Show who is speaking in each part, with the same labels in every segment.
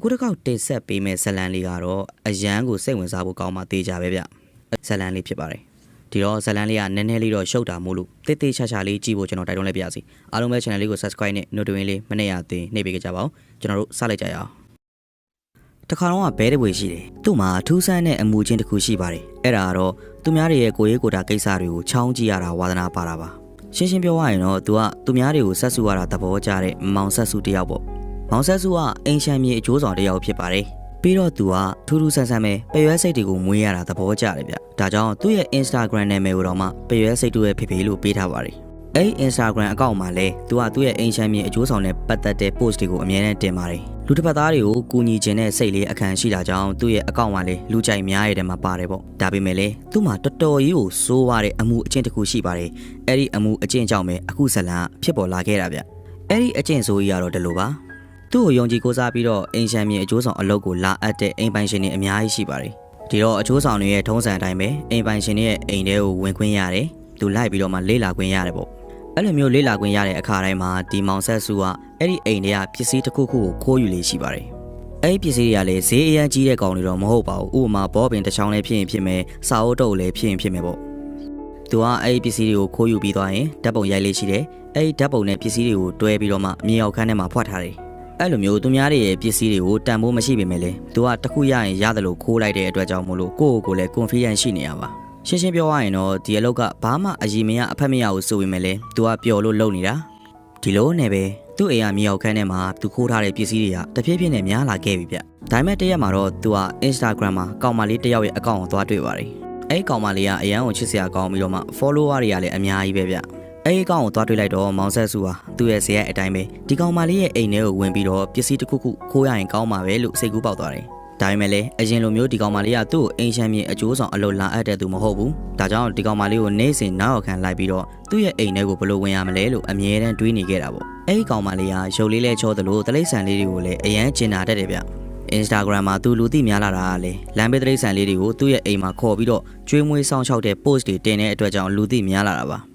Speaker 1: ခုတစ်ခေါက်တိတ်ဆက်ပေးမဲ့ဇလန်လေးကတော့အရန်ကိုစိတ်ဝင်စားဖို့ကောင်းမှတေးကြပဲဗျဇလန်လေးဖြစ်ပါတယ်ဒီတော့ဇလန်လေးကနည်းနည်းလေးတော့ရှုပ်တာမို့လို့တိတ်တိတ်ချာချာလေးကြည့်ဖို့ကျွန်တော်တိုက်တွန်းလိုက်ပါရစေအားလုံးပဲ channel လေးကို subscribe နဲ့ notification လေးမနေ့ကသင်နှိပ်ပေးကြပါဦးကျွန်တော်တို့စလိုက်ကြရအောင်တခါတော့ဘဲတဲ့ဝေရှိတယ်သူ့မှာထူးဆန်းတဲ့အမူချင်းတစ်ခုရှိပါတယ်အဲ့ဒါကတော့သူများတွေရဲ့ကိုရေးကိုတာကိစ္စတွေကိုချောင်းကြည့်ရတာဝါသနာပါတာပါရှင်းရှင်းပြောရရင်တော့သူကသူများတွေကိုဆက်စုရတာသဘောကျတဲ့မောင်ဆက်စုတယောက်ပေါ့မောင်ဆက်စုကအင်ရှမ်းမြေအကျိုးဆောင်တယောက်ဖြစ်ပါတယ်ပြီးတော့သူကထူးထူးဆန်းဆန်းပဲပရွဲစိတ်တွေကိုမွေးရတာသဘောကျတယ်ဗျဒါကြောင့်သူ့ရဲ့ Instagram နာမည်ကိုတော့မှပရွဲစိတ်တို့ရဲ့ဖေဖေလို့ပေးထားပါတယ်အဲ့ Instagram အကောင့်မှာလည်းသူကသူ့ရဲ့အင်ရှမ်းမြေအကျိုးဆောင်နဲ့ပတ်သက်တဲ့ post တွေကိုအမြဲတမ်းတင်ပါတယ်လူတစ်ဖက်သားတွေကိုကူညီခြင်းနဲ့စိတ်လေးအခမ်းရှိတာကြောင့်သူ့ရဲ့အကောင့်မှာလည်းလူကြိုက်များရတဲ့မှာပါတယ်ပေါ့ဒါပေမဲ့လည်းသူ့မှာတော်တော်ကြီးကိုစိုးရတဲ့အမှုအကျင့်တစ်ခုရှိပါတယ်အဲ့ဒီအမှုအကျင့်ကြောင့်ပဲအခုဇလန်ဖြစ်ပေါ်လာခဲ့တာဗျအဲ့ဒီအကျင့်ဆိုကြီးကတော့ဒီလိုပါသူ့ကိုယုံကြည်ကိုးစားပြီးတော့အင်ရှမ်းမြေအကျိုးဆောင်အလုပ်ကိုလာအပ်တဲ့အိမ်ပိုင်ရှင်တွေအများကြီးရှိပါတယ်ဒီတော့အကျိုးဆောင်တွေရဲ့ထုံးစံအတိုင်းပဲအိမ်ပိုင်ရှင်တွေရဲ့အိမ်ထဲကိုဝင်ခွင့်ရတယ်သူလိုက်ပြီးတော့မှလေးလာခွင့်ရတယ်ပေါ့အဲ့လိုမျိုးလေးလာခွင့်ရတဲ့အခါတိုင်းမှာဒီမောင်ဆက်စုကအဲ့ဒီအိမ်တွေကပစ္စည်းတစ်ခုခုကိုခိုးယူလေးရှိပါတယ်အဲ့ဒီပစ္စည်းတွေကလည်းဈေးအရန်ကြီးတဲ့ကောင်တွေတော့မဟုတ်ပါဘူးဥပမာဘောပင်တစ်ချောင်းလေးဖြစ်ရင်ဖြစ်မယ်စာအုပ်တုပ်လည်းဖြစ်ရင်ဖြစ်မယ်ပေါ့သူကအဲ့ဒီပစ္စည်းတွေကိုခိုးယူပြီးသွားရင်ဓာတ်ပုံရိုက်လေးရှိတယ်အဲ့ဒီဓာတ်ပုံနဲ့ပစ္စည်းတွေကိုတွဲပြီးတော့မှမြေအောက်ခန်းထဲမှာဖွက်ထားတယ်အဲ့လိုမျိုးသူများတွေရဲ့ပစ္စည်းတွေကိုတန်ဖိုးမရှိပေမဲ့လည်းသူကတခုရရင်ရတယ်လို့ခိုးလိုက်တဲ့အတွက်ကြောင့်မို့လို့ကိုယ့်ကိုယ်လည်း confidence ရှိနေရပါရှင်းရှင်းပြောရရင်တော့ဒီအလောက်ကဘာမှအကြီးမရအဖက်မရဘူးဆိုပေမဲ့လည်းသူကပျော်လို့လုပ်နေတာဒီလိုနဲ့ပဲသူ့အိမ်ကမြေအောက်ခန်းထဲမှာသူခိုးထားတဲ့ပစ္စည်းတွေကတဖြည်းဖြည်းနဲ့များလာခဲ့ပြီဗျဒါပေမဲ့တရက်မှာတော့သူက Instagram မှာကောင်မလေးတစ်ယောက်ရဲ့အကောင့်ကိုသွားတွေ့ပါတယ်အဲ့ဒီကောင်မလေးကအရန်ကိုချစ်စရာကောင်းပြီးတော့မှ follower တွေကလည်းအများကြီးပဲဗျအဲ့ဒီကောင်ကိုသွားတွေ့လိုက်တော့မောင်ဆက်စုဟာသူ့ရဲ့ဇေယျအတိုင်းပဲဒီကောင်မလေးရဲ့အိမ်ထဲကိုဝင်ပြီးတော့ပစ္စည်းတစ်ခုခုခိုးရရင်ကောင်းမှာပဲလို့စိတ်ကူးပေါက်သွားတယ်ဒါပေမဲ့လည်းအရင်လိုမျိုးဒီကောင်မလေးကသူ့ကိုအင်ရှမ်းမြေအကျိုးဆောင်အလုပ်လာအပ်တဲ့သူမဟုတ်ဘူးဒါကြောင့်ဒီကောင်မလေးကိုနေ့စဉ်နောက်ခံလိုက်ပြီးတော့သူ့ရဲ့အိမ်ထဲကိုဘယ်လိုဝင်ရမလဲလို့အမြဲတမ်းတွေးနေခဲ့တာပေါ့အဲ့ဒီကောင်မလေးကရုပ်လေးလဲချောသလိုတလိษံလေးတွေကိုလည်းအရန်ကျင်နာတတ်တယ်ဗျInstagram မှာသူလူသိများလာတာကလေလမ်းဘေးတလိษံလေးတွေကိုသူ့ရဲ့အိမ်မှာခေါ်ပြီးတော့ကျွေးမွေးဆောင်ချောက်တဲ့ post တွေတင်တဲ့အတွက်ကြောင့်လူသိများလာတာပ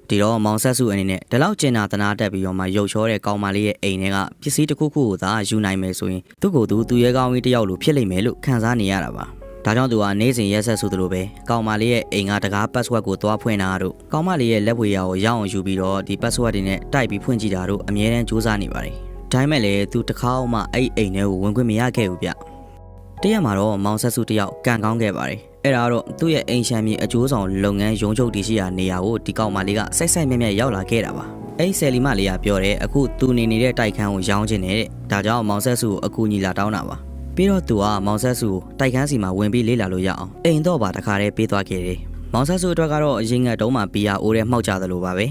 Speaker 1: ါဒီတော့မောင်ဆက်စုအနေနဲ့ဒီလောက်ကျင်နာတနာတက်ပြီးတော့မှရုပ်ချောတဲ့ကောင်မလေးရဲ့အိမ်ထဲကပစ္စည်းတစ်ခုခုကိုသာယူနိုင်မယ်ဆိုရင်သူ့ကိုယ်သူရဲကောင်းကြီးတယောက်လိုဖြစ်လိမ့်မယ်လို့ခံစားနေရတာပါဒါကြောင့်သူကနေ့စဉ်ရက်ဆက်ဆိုသလိုပဲကောင်မလေးရဲ့အိမ်ကတကား password ကိုသွားဖွင့်တာတို့ကောင်မလေးရဲ့လက်ဝေရာကိုရအောင်ယူပြီးတော့ဒီ password တွေနဲ့တိုက်ပြီးဖွင့်ကြည့်တာတို့အမြဲတမ်းစူးစမ်းနေပါတယ်ဒါပေမဲ့လည်းသူတစ်ခါမှအဲ့အိမ်ထဲကိုဝင်ခွင့်မရခဲ့ဘူးဗျတရက်မှာတော့မောင်ဆက်စုတယောက်ကန်ကောင်းခဲ့ပါတယ်အဲ့ဒါတော့သူ့ရဲ့အိမ်ရှမ်းမြေအကျိုးဆောင်လုပ်ငန်းရုံးချုပ်တည်ရှိရာနေရာကိုဒီကောင်မလေးကစိုက်စိုက်မြက်မြက်ရောက်လာခဲ့တာပါအဲ့ဆယ်လီမလေးကပြောတယ်အခုသူနေနေတဲ့တိုက်ခန်းကိုရောင်းခြင်းနဲ့ဒါကြောင့်မောင်ဆက်စုကိုအကူညီလာတောင်းတာပါပြီးတော့သူကမောင်ဆက်စုကိုတိုက်ခန်းစီမှာဝင်ပြီးလေးလာလို့ရအောင်အိမ်တော့ပါတခါတည်းပေးသွားခဲ့တယ်မောင်ဆက်စုအတွက်ကတော့အရင်ကတုံးမှဘီယာအိုးတဲ့မှောက်ကြသလိုပါပဲ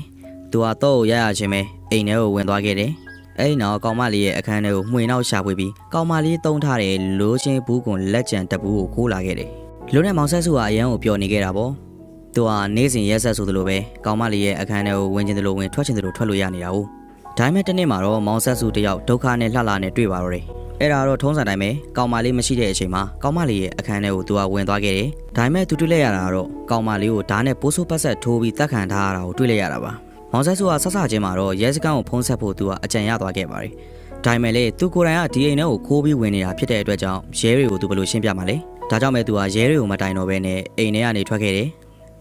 Speaker 1: သူကတော့ရရချင်းပဲအိမ်ထဲကိုဝင်သွားခဲ့တယ်အဲ့နောက်ကောင်မလေးရဲ့အခန်းထဲကိုမှွေနောက်ရှာဖွေပြီးကောင်မလေးတုံးထားတဲ့လိုးချင်းဘူးကွန်လက်ကျန်တပူးကိုခိုးလာခဲ့တယ်လူနဲ့မောင်ဆက်စုကအရန်ကိုပျော်နေခဲ့တာပေါ့သူကနေ့စဉ်ရက်ဆက်ဆိုသလိုပဲကောင်မလေးရဲ့အခန်းထဲကိုဝင်ခြင်းသလိုဝင်ထွက်ခြင်းသလိုထွက်လို့ရနေတာ哦ဒါပေမဲ့တနေ့မှာတော့မောင်ဆက်စုတယောက်ဒုက္ခနဲ့လှလှနဲ့တွေ့ပါတော့တယ်အဲ့ဒါတော့ထုံးစံတိုင်းပဲကောင်မလေးမရှိတဲ့အချိန်မှာကောင်မလေးရဲ့အခန်းထဲကိုသူကဝင်သွားခဲ့တယ်ဒါပေမဲ့သူတွေ့လိုက်ရတာကတော့ကောင်မလေးကိုဓာတ်နဲ့ပိုးဆိုးပတ်ဆက်ထိုးပြီးတက်ခံထားရတာကိုတွေ့လိုက်ရတာပါမောင်ဆက်စုကဆက်ဆချင်းမှာတော့ရဲစခန်းကိုဖုံးဆက်ဖို့သူကအကြံရသွားခဲ့ပါတယ်ဒါပေမဲ့လေသူကိုယ်တိုင်ကဒီအိမ်ထဲကိုခိုးပြီးဝင်နေတာဖြစ်တဲ့အတွက်ကြောင့်ရဲတွေကိုသူဘယ်လိုရှင်းပြမှာလဲဒါကြောင့်ပဲသူကရဲတွေကိုမတိုင်တော့ဘဲနဲ့အိမ်ထဲကနေထွက်ခဲ့တယ်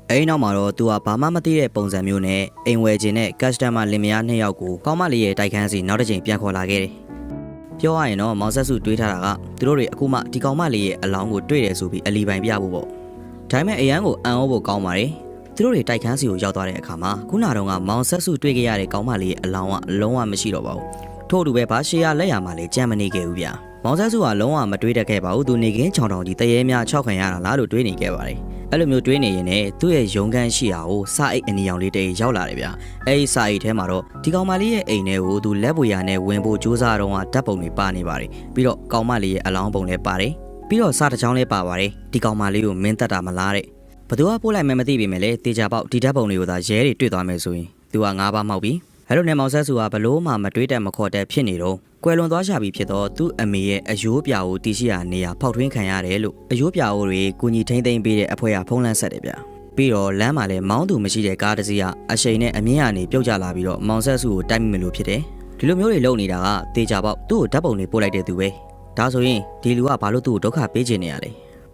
Speaker 1: အဲ့နောက်မှာတော့သူကဘာမှမသိတဲ့ပုံစံမျိုးနဲ့အိမ်ဝယ်ခြင်းနဲ့ customer လင်မယား2ယောက်ကိုကောင်းမလေးရဲ့တိုက်ခန်းစီနောက်တစ်ချိန်ပြန်ခေါ်လာခဲ့တယ်ပြောရရင်တော့မောင်ဆက်စုတွေးထားတာကသူတို့တွေအခုမှဒီကောင်မလေးရဲ့အလောင်းကိုတွေ့တယ်ဆိုပြီးအလီပိုင်ပြဖို့ပေါ့ဒါပေမဲ့အရန်ကိုအံ့ဩဖို့ကောင်းပါတယ်သူတို့တွေတိုက်ခန်းစီကိုရောက်သွားတဲ့အခါမှာခုနကတော့မောင်ဆက်စုတွေ့ခဲ့ရတဲ့ကောင်မလေးရဲ့အလောင်းကအလုံးဝမရှိတော့ပါဘူးထို့တူပဲဘာရှေးရလက်ရမှာလည်းကြမ်းမနေခဲ့ဘူးဗျမောင်ဆက်စုကလုံးဝမတွေးတတ်ခဲ့ပါဘူးသူနေခင်းချောင်တောင်ကြီးတရေများ6ခံရတာလားလို့တွေးနေခဲ့ပါတယ်အဲ့လိုမျိုးတွေးနေရင်လည်းသူ့ရဲ့ရုံခန်းရှိရာကိုစာအိတ်အနီရောင်လေးတည်းရောက်လာတယ်ဗျအဲ့ဒီစာအိတ်ထဲမှာတော့ဒီကောင်မလေးရဲ့အိမ်ထဲကိုသူလက်ပွေရာနဲ့ဝင်ဖို့ကြိုးစားတော့ဓာတ်ပုံတွေပါနေပါတယ်ပြီးတော့ကောင်မလေးရဲ့အလောင်းပုံလည်းပါတယ်ပြီးတော့စာတစ်ချောင်းလည်းပါပါတယ်ဒီကောင်မလေးကိုမင်းတက်တာမလားတဲ့ဘသူကပို့လိုက်မှမသိပေမဲ့လည်းတေချာပေါက်ဒီဓာတ်ပုံတွေကိုသာရဲတွေတွေ့သွားမယ်ဆိုရင်သူက9ပါးမှောက်ပြီးအဲ့လိုနဲ့မောင်ဆက်စုကဘလို့မှမတွေးတတ်မခေါ်တတ်ဖြစ်နေတော့ကွယ်လွန်သွားရှာပြီးဖြစ်တော့သူ့အမေရဲ့အယိုးပြာကိုတီးရှိရာနေရာဖောက်ထွင်းခံရတယ်လို့အယိုးပြာကိုတွေကူညီထိမ့်သိမ်းပေးတဲ့အဖွဲ့ကဖုံးလန့်ဆက်တယ်ဗျပြီးတော့လမ်းမှာလည်းမောင်းသူမရှိတဲ့ကားတစ်စီးကအရှိန်နဲ့အမြင့်ကနေပြုတ်ကျလာပြီးတော့မောင်ဆက်စုကိုတိုက်မိမလို့ဖြစ်တယ်ဒီလိုမျိုးတွေလုပ်နေတာကတေချာပေါက်သူ့ကိုဓာတ်ပုံတွေပို့လိုက်တဲ့သူပဲ ဒါဆိုရင်ဒီလူကဘာလို့သူ့ကိုဒုက္ခပေးချင်နေရလဲ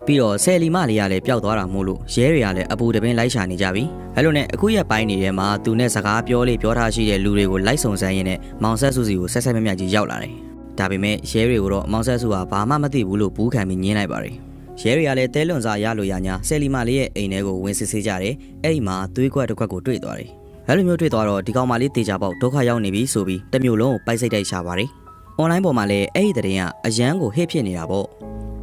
Speaker 1: ပြီးတော့ဆယ်လီမလေးကလည်းပျောက်သွားတာမို့လို့ရဲတွေကလည်းအပူတပင်းလိုက်ရှာနေကြပြီအဲ့လိုနဲ့အခုရက်ပိုင်းနေထဲမှာသူနဲ့စကားပြောလေးပြောထားရှိတဲ့လူတွေကိုလိုက်စုံစမ်းရင်းနဲ့မောင်ဆက်စုစီကိုဆက်ဆက်မြတ်မြတ်ကြီးရောက်လာတယ်ဒါပေမဲ့ရဲတွေကိုတော့မောင်ဆက်စုကဘာမှမသိဘူးလို့ဘူးခံပြီးညင်းလိုက်ပါတယ်ရဲတွေကလည်းတဲလွန်စာရလို့ရညာဆယ်လီမလေးရဲ့အိမ်ထဲကိုဝင်စစ်ဆေးကြတယ်အဲ့ဒီမှာသွေးကွက်တစ်ခွက်ကိုတွေ့သွားတယ်အဲ့လိုမျိုးတွေ့သွားတော့ဒီကောင်မလေးတေချာပေါက်ဒုက္ခရောက်နေပြီဆိုပြီးတမျိုးလုံးကိုပိုက်စိတ်တိုက်ရှာပါတယ်အွန်လိုင်းပေါ်မှာလည်းအဲ့ဒီတဲ့ရင်ကအရန်ကိုဟစ်ဖြစ်နေတာပေါ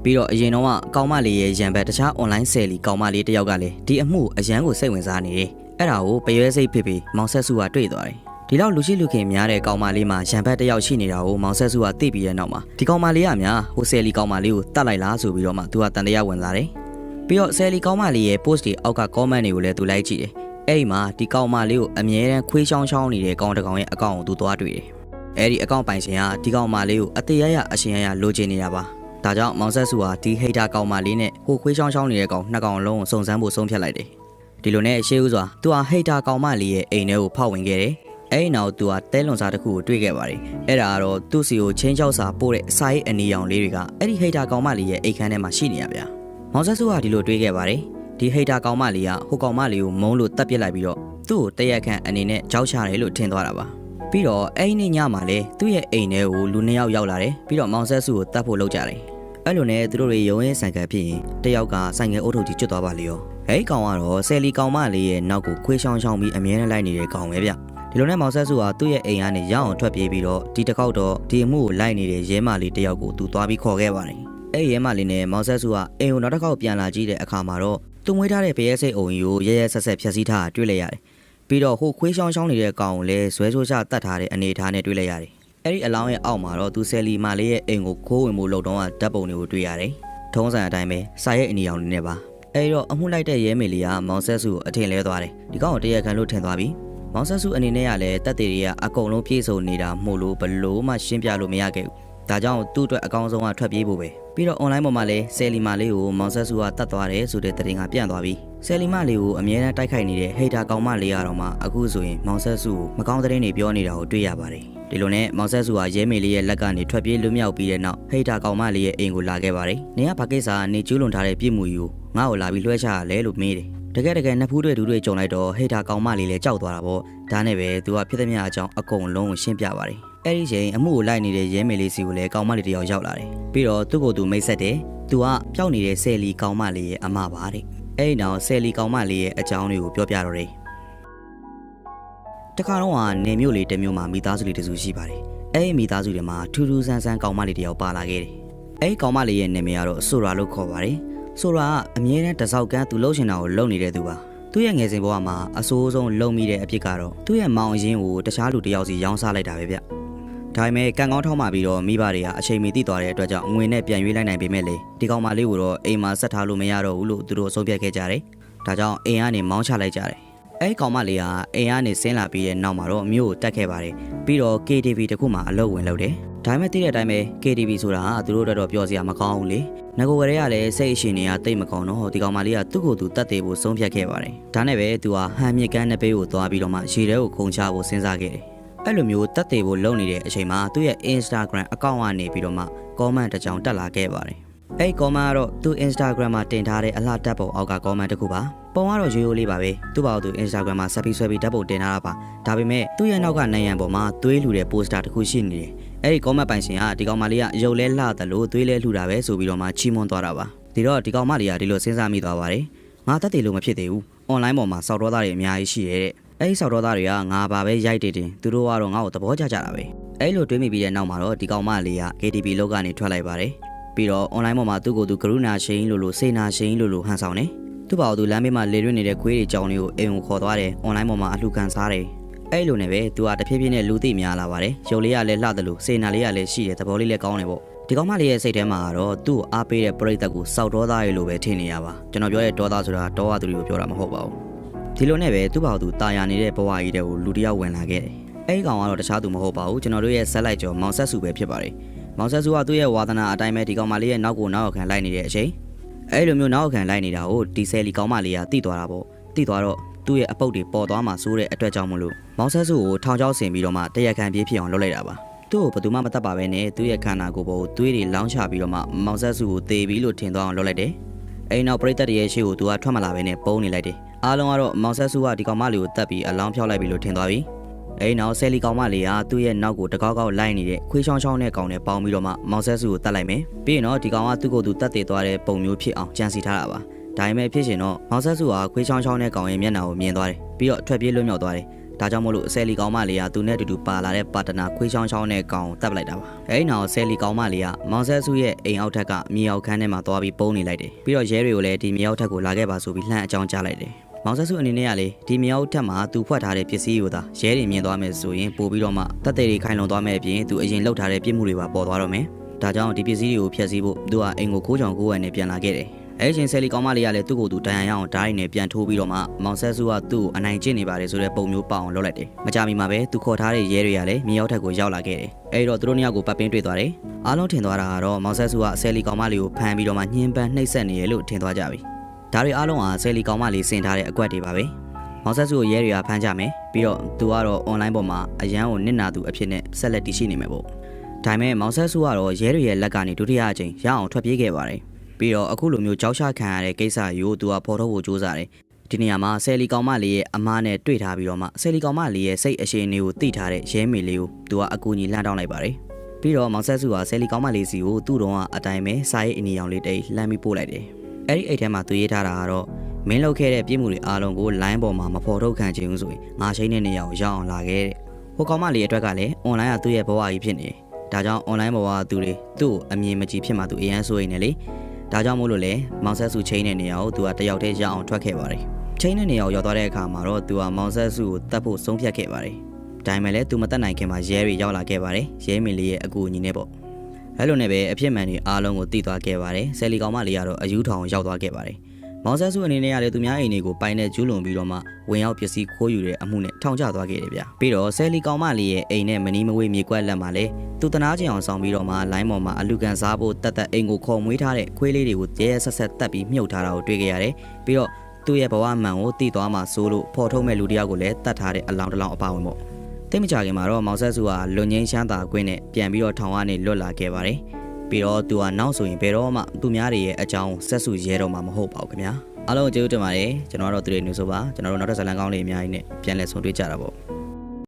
Speaker 1: ့ပြီးတော့အရင်တော့ကောင်မလေးရဲ့ရံဘက်တခြားအွန်လိုင်းဆယ်လီကောင်မလေးတယောက်ကလည်းဒီအမှုအရန်ကိုစိတ်ဝင်စားနေတယ်အဲ့ဒါကိုပရွဲစိတ်ဖြစ်ပြီးမောင်ဆက်စုကတွေ့သွားတယ်ဒီလောက်လူရှိလူခင်များတဲ့ကောင်မလေးမှာရံဘက်တယောက်ရှိနေတာကိုမောင်ဆက်စုကသိပြီးတဲ့နောက်မှာဒီကောင်မလေးကများဟိုဆယ်လီကောင်မလေးကိုတတ်လိုက်လားဆိုပြီးတော့မှသူကတန်တရားဝင်လာတယ်ပြီးတော့ဆယ်လီကောင်မလေးရဲ့ post တွေအောက်က comment တွေကိုလည်းသူလိုက်ကြည့်တယ်အဲ့ဒီမှာဒီကောင်မလေးကိုအမြဲတမ်းခွေးချောင်းချောင်းနေတဲ့ကောင်တကောင်ရဲ့အကောင့်ကိုသူသွားတွေ့တယ်အဲ့ဒီအကောင့်ပိုင်ရှင်ကဒီကောင်မလေးကိုအသေးရအရှင်ရလိုချင်နေတာပါဒါကြောင့်မောင်ဆက်စုဟာဒီဟိတ်တာကောင်မလေးနဲ့ဟိုခွေးချောင်းချောင်းနေတဲ့ကောင်နှစ်ကောင်လုံးကိုစုံစမ်းဖို့ဆုံးဖြတ်လိုက်တယ်ဒီလိုနဲ့ရှေးဦးစွာသူဟာဟိတ်တာကောင်မလေးရဲ့အိမ်ထဲကိုဖောက်ဝင်ခဲ့တယ်အဲ့ဒီနောက်သူဟာတဲလွန်စာတစ်ခုကိုတွေ့ခဲ့ပါတယ်အဲ့ဒါကတော့သူ့စီကိုချင်းချောက်စာပို့တဲ့အစာရေးအနီရောင်လေးတွေကအဲ့ဒီဟိတ်တာကောင်မလေးရဲ့အိတ်ခမ်းထဲမှာရှိနေရဗျာမောင်ဆက်စုကဒီလိုတွေ့ခဲ့ပါတယ်ဒီဟိတ်တာကောင်မလေးကဟိုကောင်မလေးကိုမုန်းလို့တတ်ပစ်လိုက်ပြီးတော့သူ့ကိုတရက်ခန့်အနေနဲ့ကြောက်ချတယ်လို့ထင်သွားတာပါပြီးတော့အဲ့ဒီညမှာလေသူ့ရဲ့အိမ်ထဲကိုလူနှစ်ယောက်ရောက်လာတယ်ပြီးတော့မောင်ဆက်စုကိုတတ်ဖို့လုပ်ကြတယ်အဲ့လိုနဲ့သူတို့တွေရုံးရင်းဆန်ကန်ဖြစ်ရင်တယောက်ကဆိုင်ငယ်အုပ်ထုပ်ကြီးကျွတ်သွားပါလေရောအဲ့ဒီကောင်ကတော့ဆယ်လီကောင်မလေးရဲ့နောက်ကိုခွေးချောင်းချောင်းပြီးအမြဲတမ်းလိုက်နေတဲ့ကောင်ပဲဗျဒီလိုနဲ့မောင်ဆက်စုကသူ့ရဲ့အိမ်ကနေရအောင်ထွက်ပြေးပြီးတော့ဒီတစ်ခေါက်တော့ဒီအမှုကိုလိုက်နေတဲ့ရဲမလေးတယောက်ကိုသူသွားပြီးခေါ်ခဲ့ပါတယ်အဲ့ရဲမလေးနဲ့မောင်ဆက်စုကအိမ်ကိုနောက်တစ်ခေါက်ပြန်လာကြည့်တဲ့အခါမှာတော့သူမွေးထားတဲ့ဖရဲစိတ်အုံကြီးကိုရဲရဲဆက်ဆက်ဖျက်ဆီးထားတာတွေ့လိုက်ရတယ်ပြီးတော့ဟိုခွေးချောင်းချောင်းနေတဲ့ကောင်ကိုလည်းဇွဲချိုးချတတ်ထားတဲ့အနေအထားနဲ့တွေ့လိုက်ရတယ်အဲ့ဒီအလောင်းရဲ့အောက်မှာတော့သူဆယ်လီမလေးရဲ့အိမ်ကိုခိုးဝင်မှုလုပ်တော့ဓာတ်ပုံတွေကိုတွေ့ရတယ်ထုံးစံအတိုင်းပဲစာရဲ့အနီရောင်လေးနဲ့ပါအဲ့တော့အမှုလိုက်တဲ့ရဲမေလေးကမောင်ဆက်စုကိုအထင်လဲသွားတယ်ဒီကောင်ကိုတရားခံလို့ထင်သွားပြီမောင်ဆက်စုအနေနဲ့ကလည်းတက်တွေတွေကအကုန်လုံးပြေဆုံးနေတာမှုလို့ဘလို့မှရှင်းပြလို့မရခဲ့ဘူးဒါကြောင့်သူ့အတွက်အကောင်းဆုံးကထွက်ပြေးဖို့ပဲပြီးတော့ online ပေါ်မှာလည်းဆယ်လီမလေးကိုမောင်ဆက်စုကတတ်သွားတယ်ဆိုတဲ့သတင်းကပြန့်သွားပြီဆယ်လီမလေးကိုအမြဲတမ်းတိုက်ခိုက်နေတဲ့ဟိတ်တာကောင်မလေးကတော့မှအခုဆိုရင်မောင်ဆက်စုကိုမကောင်းသတင်းတွေပြောနေတာကိုတွေ့ရပါတယ်ဒီလိုနဲ့မောင်ဆက်စုကရဲမေလေးရဲ့လက်ကနေထွက်ပြေးလွတ်မြောက်ပြီးတဲ့နောက်ဟိတ်တာကောင်မလေးရဲ့အိမ်ကိုလာခဲ့ပါတယ်နေကဘာကိစ္စကနေကျူးလွန်ထားတဲ့ပြစ်မှုကြီးကိုငါ့ကိုလာပြီးလွှဲချရလဲလို့မေးတယ်တကယ်နှစ်ဖူးတွေဒူးတွေကြုံလိုက်တော့ဟိတ်တာကောင်မလေးလည်းကြောက်သွားတာပေါ့ဒါနဲ့ပဲသူကဖြစ်သမျှအကြောင်းအကုန်လုံးကိုရှင်းပြပါတယ်အဲ့ဒီချိန်အမှုကိုလိုက်နေတဲ့ရဲမေလေးစီကိုလည်းကောင်မလေးတယောက်ရောက်လာတယ်ပြီးတော့သူ့ကိုယ်သူမိတ်ဆက်တယ်သူကပျောက်နေတဲ့ဆယ်လီကောင်မလေးရဲ့အမပါတဲ့အဲ့ဒီနောက်ဆယ်လီကောင်မလေးရဲ့အကြောင်းတွေကိုပြောပြတော့တယ်တခါတော့ကနေမျိုးလေးတစ်မျိုးမှာမိသားစုလေးတစုရှိပါတယ်အဲ့ဒီမိသားစုတွေမှာထူးထူးဆန်းဆန်းကောင်မလေးတယောက်ပါလာခဲ့တယ်အဲ့ဒီကောင်မလေးရဲ့နာမည်ကတော့ဆိုရာလို့ခေါ်ပါတယ်ဆိုရာကအမြဲတမ်းတစောက်ကန်းသူလှုပ်ရှင်တာကိုလုပ်နေတဲ့သူပါသူ့ရဲ့ငယ်စဉ်ဘဝမှာအဆိုးဆုံးလုံမိတဲ့အဖြစ်ကတော့သူ့ရဲ့မောင်အရင်ကိုတခြားလူတယောက်စီရောင်းစားလိုက်တာပဲဗျဒါပေမဲ့ကံကောင်းထောက်မှပြီးတော့မိဘတွေကအချိန်မီသိသွားတဲ့အတွက်ကြောင့်ငွေနဲ့ပြန်ရွေးလိုက်နိုင်ပေမဲ့လေဒီကောင်မလေးကိုတော့အိမ်မှာဆက်ထားလို့မရတော့ဘူးလို့သူတို့အဆုံးဖြတ်ခဲ့ကြတယ်ဒါကြောင့်အိမ်ကနေမောင်းချလိုက်ကြတယ်အဲ့ဒီကောင်မလေးကအိမ်ကနေဆင်းလာပြီးတဲ့နောက်မှာတော့မြို့ကိုတက်ခဲ့ပါတယ်ပြီးတော့ KTV တခုမှအလုပ်ဝင်လုပ်တယ်ဒါပေမဲ့သိတဲ့အတိုင်းပဲ KTV ဆိုတာကသူတို့တော့ပြောစရာမကောင်းဘူးလေငကိုဝရဲကလည်းစိတ်အရှင်တွေကတိတ်မကောင်းတော့ဒီကောင်မလေးကသူ့ကိုယ်သူတတ်သေးဖို့ဆုံးဖြတ်ခဲ့ပါတယ်ဒါနဲ့ပဲသူကဟန်မြစ်ကန်းနှစ်ပေးကိုသွားပြီးတော့မှရေထဲကိုခုန်ချဖို့စဉ်းစားခဲ့တယ်အဲ့လိုမျိုးတက်သေးဖို့လုပ်နေတဲ့အချိန်မှာသူ့ရဲ့ Instagram အကောင့်ကနေပြီးတော့မှ comment တစ်ကြောင်တက်လာခဲ့ပါတယ်အဲ့ comment ကတော့သူ Instagram မှာတင်ထားတဲ့အလှတက်ပုံအောက်က comment တစ်ခုပါပုံကတော့ရိုးရိုးလေးပါပဲသူ့ဘာလို့သူ Instagram မှာဆက်ပြီးဆွဲပြီးဓာတ်ပုံတင်ထားတာပါဒါပေမဲ့သူ့ရဲ့နောက်ကနိုင်ရန်ပေါ်မှာသွေးလှူတဲ့ poster တစ်ခုရှိနေတယ်အဲ့ဒီ comment ပိုင်ရှင်ကဒီကောင်မလေးကရုပ်လဲလှတယ်လို့သွေးလဲလှူတာပဲဆိုပြီးတော့မှချီးမွမ်းသွားတာပါဒီတော့ဒီကောင်မလေးကဒီလိုစဉ်းစားမိသွားပါတယ်ငါတက်တယ်လို့မဖြစ်သေးဘူး online ပေါ်မှာစောက်တော်သားတွေအများကြီးရှိရဲ့အဲ့ဒီစောက်တော်သားတွေကငါဘာပဲရိုက်တင်သူတို့ကတော့ငါ့ကိုသဘောကျကြတာပဲအဲ့လိုတွေးမိပြီးတဲ့နောက်မှာတော့ဒီကောင်မလေးက KTV လောက်ကနေထွက်လိုက်ပါတယ်ပြီးတော့ online ပေါ်မှာသူ့ကိုယ်သူကရုဏာရှိန်လို့စေနာရှိန်လို့ဟန်ဆောင်တယ်သူ့ဘာလို့သူလမ်းဘေးမှာလေရွတ်နေတဲ့ခွေးတွေကြောင်တွေကိုအိမ်ကိုခေါ်သွားတယ် online ပေါ်မှာအလှခံစားတယ်အဲ့လိုနဲ့ပဲသူကတဖြည်းဖြည်းနဲ့လူသိများလာပါတယ်ရုပ်လေးကလည်းလှတယ်လို့စေနာလေးကလည်းရှိတယ်သဘောလေးလည်းကောင်းတယ်ပေါ့ဒီကောင်မလေးရဲ့စိတ်ထဲမှာကတော့သူ့အားပေးတဲ့ပရိသတ်ကိုစောက်တော်သားရေလို့ပဲထင်နေရပါကျွန်တော်ပြောတဲ့ဒေါသဆိုတာတောဝသူတွေကိုပြောတာမဟုတ်ပါဘူးဒီလိုနဲ့ပဲသူ့ဘာလို့သူတာယာနေတဲ့ဘဝကြီးတဲ့ကိုလူတယောက်ဝင်လာခဲ့တယ်အဲ့ဒီကောင်ကတော့တခြားသူမဟုတ်ပါဘူးကျွန်တော်တို့ရဲ့ဆက်လိုက်ကျော်မောင်ဆက်စုပဲဖြစ်ပါတယ်မောင်ဆက်စုကသူ့ရဲ့ဝါသနာအတိုင်းပဲဒီကောင်မလေးရဲ့နောက်ကိုနောက်ခံလိုက်နေတဲ့အချိန်အဲ့လိုမျိုးနောက်ခံလိုက်နေတာကိုဒီဆယ်လီကောင်မလေးကတိသွားတာပေါ့တိသွားတော့သူ့ရဲ့အပုတ်တွေပေါ်သွားမှစိုးတဲ့အတွက်ကြောင့်မလို့မောင်ဆက်စုကိုထောင်ချောက်ဆင်ပြီးတော့မှတရက်ခံပြေးဖြစ်အောင်လုပ်လိုက်တာပါ သူ့ကိုဘယ်သူမှမတတ်ပါပဲနဲ့သူ့ရဲ့ခန္ဓာကိုယ်ပေါ်ကိုသွေးတွေလောင်းချပြီးတော့မှမောင်ဆက်စုကိုတေပြီးလို့ထင်သွားအောင်လုပ်လိုက်တယ်။အဲ့နောက်ပရိသတ်ရဲ့ရှေ့ကိုသူကထွက်မလာပဲနဲ့ပုံနေလိုက်တယ်။အားလုံးကတော့မောင်ဆက်စုကဒီကောင်မလေးကိုတတ်ပြီးအလောင်းဖြောက်လိုက်ပြီလို့ထင်သွားပြီ။အဲ့နောက်ဆယ်လီကောင်မလေးကသူ့ရဲ့နောက်ကိုတကောက်ကောက်လိုက်နေတဲ့ခွေးချောင်းချောင်းနဲ့ကောင်နဲ့ပေါင်းပြီးတော့မှမောင်ဆက်စုကိုတတ်လိုက်မယ်။ပြီးရင်တော့ဒီကောင်ကသူ့ကိုယ်သူတတ်တည်သွားတဲ့ပုံမျိုးဖြစ်အောင်ကြံစီထားတာပါ။ဒါပေမဲ့ဖြစ်ရှင်တော့မောင်ဆက်စုကခွေးချောင်းချောင်းနဲ့ကောင်ရဲ့မျက်နှာကိုမြင်သွားတယ်။ပြီးတော့ထွက်ပြေးလွတ်မြောက်သွားတယ်။ဒါကြောင့်မို့လို့ဆယ်လီကောင်မလေးကသူနဲ့အတူတူပါလာတဲ့ပါတနာခွေးချောင်းချောင်းနဲ့ကောင်တပ်ပလိုက်တာပါ။အဲဒီနောက်ဆယ်လီကောင်မလေးကမောင်ဆက်စုရဲ့အိမ်အောက်ထက်ကမြေအောက်ခန်းထဲမှာသွားပြီးပုံနေလိုက်တယ်။ပြီးတော့ရဲတွေကိုလည်းဒီမြေအောက်ထက်ကိုလာခဲ့ပါဆိုပြီးလှမ်းအကြောင်းကြားလိုက်တယ်။မောင်ဆက်စုအနေနဲ့ကလေဒီမြေအောက်ထက်မှာသူဖွက်ထားတဲ့ပစ္စည်းကိုသာရဲတွေမြင်သွားမယ်ဆိုရင်ပို့ပြီးတော့မှတပ်တွေခိုင်လုံသွားမယ်အပြင်သူအရင်လှုပ်ထားတဲ့ပြစ်မှုတွေပါပေါ်သွားတော့မယ်။ဒါကြောင့်ဒီပစ္စည်းတွေကိုဖျက်ဆီးဖို့သူကအိမ်ကိုခိုးချောင်ခိုးဝယ်နဲ့ပြန်လာခဲ့တယ်။အဲ့ချင်းဆယ်လီကောင်မလေးကလည်းသူ့ကိုယ်သူတန်ရန်ရအောင်ဓာတ်ရိုက်နဲ့ပြန်ထိုးပြီးတော့မှမောင်ဆက်စုကသူ့ကိုအနိုင်ကျင့်နေပါတယ်ဆိုတဲ့ပုံမျိုးပေါအောင်လုပ်လိုက်တယ်။မကြမီမှာပဲသူခေါ်ထားတဲ့ရဲတွေကလည်းမြေရောက်ထက်ကိုရောက်လာခဲ့တယ်။အဲ့တော့သူတို့နှစ်ယောက်ကိုပတ်ပင်းတွေ့သွားတယ်။အားလုံးထင်သွားတာကတော့မောင်ဆက်စုကဆယ်လီကောင်မလေးကိုဖမ်းပြီးတော့မှညှဉ်းပန်းနှိပ်စက်နေရလို့ထင်သွားကြပြီ။ဒါတွေအားလုံးဟာဆယ်လီကောင်မလေးဆင်ထားတဲ့အကွက်တွေပါပဲ။မောင်ဆက်စုကိုရဲတွေကဖမ်းကြမယ်။ပြီးတော့သူကတော့ online ပေါ်မှာအရန်ကိုနစ်နာသူအဖြစ်နဲ့ဆက်လက်တည်ရှိနေမယ်ပေါ့။ဒါပေမဲ့မောင်ဆက်စုကတော့ရဲတွေရဲ့လက်ကနေဒုတိယအကြိမ်ရအောင်ထွက်ပြေးခဲ့ပါတယ်။ပြီးတော့အခုလိုမျိုးကြောက်ချခံရတဲ့ကိစ္စကိုသူကဖော်ထုတ်ဖို့ကြိုးစားတယ်။ဒီနေရာမှာဆယ်လီကောင်မလေးရဲ့အမားနဲ့တွေ့ထားပြီးတော့မှဆယ်လီကောင်မလေးရဲ့စိတ်အရှိန်တွေကိုသိထားတဲ့ရဲမေလေးကိုသူကအကူအညီလှမ်းတောင်းလိုက်ပါတယ်။ပြီးတော့မောင်ဆက်စုကဆယ်လီကောင်မလေးစီကိုသူ့တော်ကအတိုင်းပဲစာရေးအနီရောင်လေးတိတ်လှမ်းပြီးပို့လိုက်တယ်။အဲ့ဒီအိတ်ထဲမှာသူရေးထားတာကတော့မင်းလုပ်ခဲ့တဲ့ပြစ်မှုတွေအားလုံးကို line ပေါ်မှာမဖော်ထုတ်ခံချင်ဘူးဆိုရင်ငါရှိနေတဲ့နေရာကိုရောက်အောင်လာခဲ့တဲ့။ဟိုကောင်မလေးအတွက်ကလည်း online ကသူ့ရဲ့ဘဝကြီးဖြစ်နေတယ်။ဒါကြောင့် online ဘဝကသူတွေသူ့ကိုအမြင်မကြည့်ဖြစ်မှသူအရန်ဆိုရင်လေ။ဒါကြောင့်မို့လို့လေမောင်ဆက်စုချင်းတဲ့နေရာကိုသူကတယောက်တည်းရအောင်ထွက်ခဲ့ပါတယ်။ချင်းတဲ့နေရာကိုရောက်သွားတဲ့အခါမှာတော့သူကမောင်ဆက်စုကိုတတ်ဖို့ဆုံးဖြတ်ခဲ့ပါတယ်။ဒါပေမဲ့လည်းသူမတတ်နိုင်ခင်မှာရဲတွေရောက်လာခဲ့ပါတယ်။ရဲမင်းလေးရဲ့အကူအညီနဲ့ပေါ့။အဲ့လိုနဲ့ပဲအဖြစ်မှန်တွေအားလုံးကိုသိသွားခဲ့ပါတယ်။ဆယ်လီကောင်မလေးကတော့အယူထောင်ရောက်သွားခဲ့ပါတယ်။မောင်ဆက်စုအနေနဲ့ကလည်းသူများအိမ်တွေကိုပိုင်နဲ့ကျူးလွန်ပြီးတော့မှဝင်ရောက်ပစ္စည်းခိုးယူတဲ့အမှုနဲ့ထောင်ချသွားခဲ့တယ်ဗျ။ပြီးတော့ဆယ်လီကောင်မလေးရဲ့အိမ်နဲ့မနီးမဝေးမြေကွက်လက်မှာလည်းသူတနာကျင်အောင်ဆောင်ပြီးတော့မှလိုင်းပေါ်မှာအလူကန်စားဖို့တတ်အိမ်ကိုခေါ်မွေးထားတဲ့ခွေးလေးတွေကိုတဲဆက်ဆက်တက်ပြီးမြုပ်ထားတာကိုတွေ့ခဲ့ရတယ်။ပြီးတော့သူ့ရဲ့ဘဝမှန်ကိုသိသွားမှဆိုလို့ဖော်ထုတ်မဲ့လူတယောက်ကိုလည်းတတ်ထားတဲ့အလောင်းတစ်လောင်းအပါဝင်ပေါ့။တိတ်မကြခင်မှာတော့မောင်ဆက်စုကလွန်ငင်းချမ်းသာကွင်းနဲ့ပြန်ပြီးတော့ထောင်ကနေလွတ်လာခဲ့ပါတယ်။ပြီးတော့သူကနောက်ဆိုရင်ဘယ်တော့မှသူများတွေရဲ့အကြောင်းဆက်စုရဲတော့မှမဟုတ်ပါဘူးခင်ဗျာ။အားလုံးကျေးဇူးတင်ပါတယ်ကျွန်တော်တို့သူတွေနေဆိုပါကျွန်တော်တို့နောက်ထပ်ဇာတ်လမ်းကောင်းလေးအများကြီးနဲ့ပြန်လည်ဆုံတွေ့ကြတာပေါ့